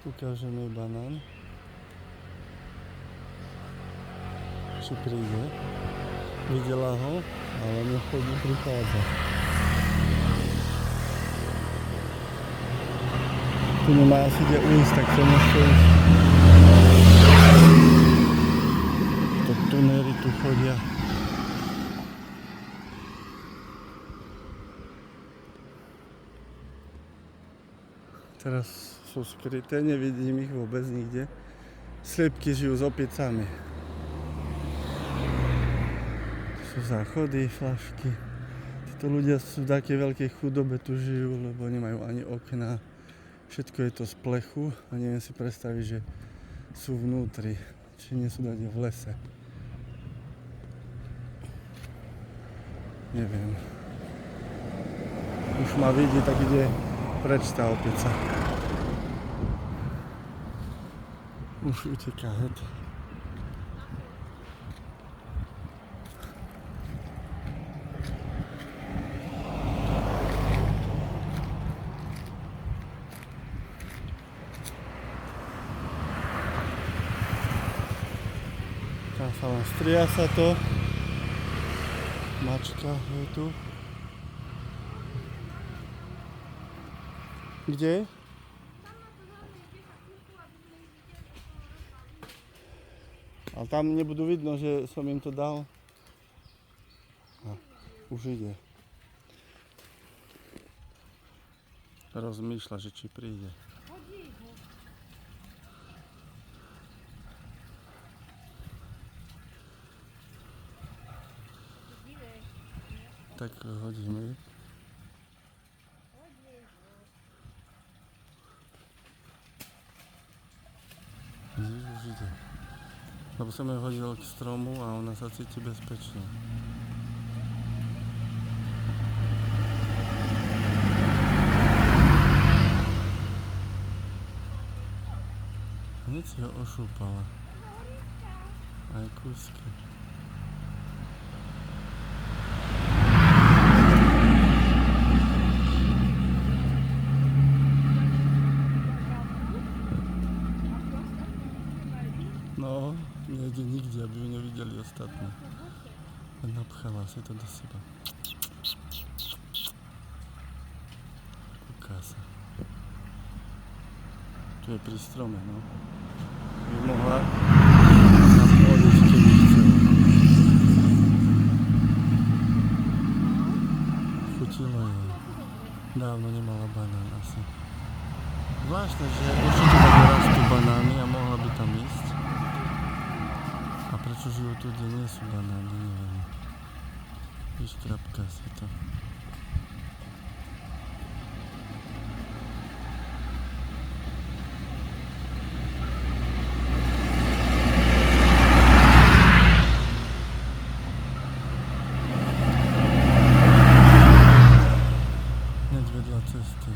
Ukážeme jej banán. Či príde. Videla ho, ale nechodí, prichádza. Tu nemá asi kde ujsť, tak sa nechce ísť. To tunery tu chodia. Teraz sú skryté, nevidím ich vôbec nikde. Sliepky žijú s opicami. Tu sú záchody, fľašky. Títo ľudia sú v takej veľkej chudobe, tu žijú, lebo nemajú ani okná. Všetko je to z plechu a neviem si predstaviť, že sú vnútri. Či nie sú dať v lese. Neviem. Už ma vidí, tak ide preč tá opica. Už uteká hned. Tam sa len stria sa to. Mačka je tu. Kde? Ale tam nebudú vidno, že som im to dal. Už ide. Rozmýšľa, že či príde. Tak hodíme. Vidíš, už ide. Lebo som ju hodil k stromu a ona sa cíti bezpečne. Hneď si ho ošúpala. Aj kúsky. No, nejde nikde, aby ju nevideli ostatní. Napchala si to do seba. Kúká sa. Tu je pri strome, no. By mohla tam odísť, keby chcela. Chutilo jej. Dávno nemala banán asi. Zvláštne, že určite tak rastú banány a mohla by tam ísť. A prečo žijú tu, kde nie sú banány, neviem. Vyškrapká si to. Hneď vedľa cesty.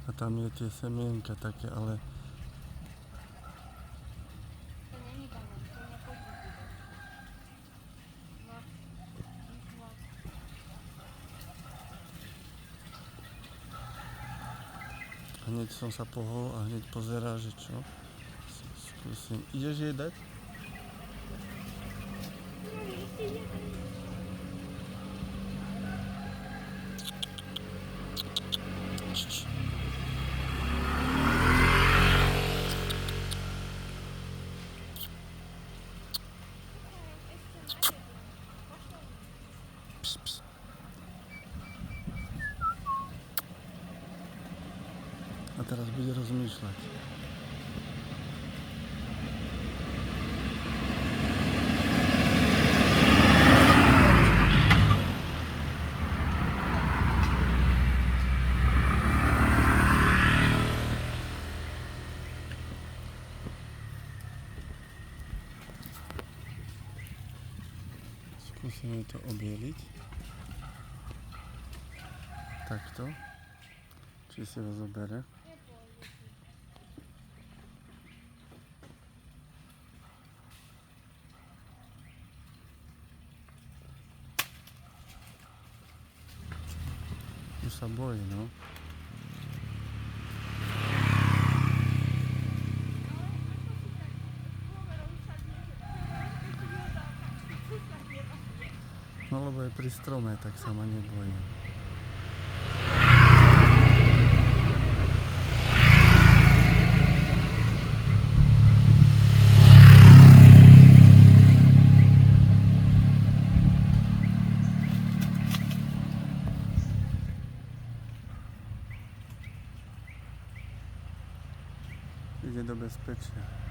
A tam je tie semienka také, ale hneď som sa pohol a hneď pozerá, že čo. Skúsim. Ideš jej dať? Pš, pš. A teraz bude rozmýšľať. Skúsime to obieliť. Takto. Či si ho zobere. Už sa bojí, no. No lebo je pri strome, tak sa ma nebojí. Ide do bezpečia.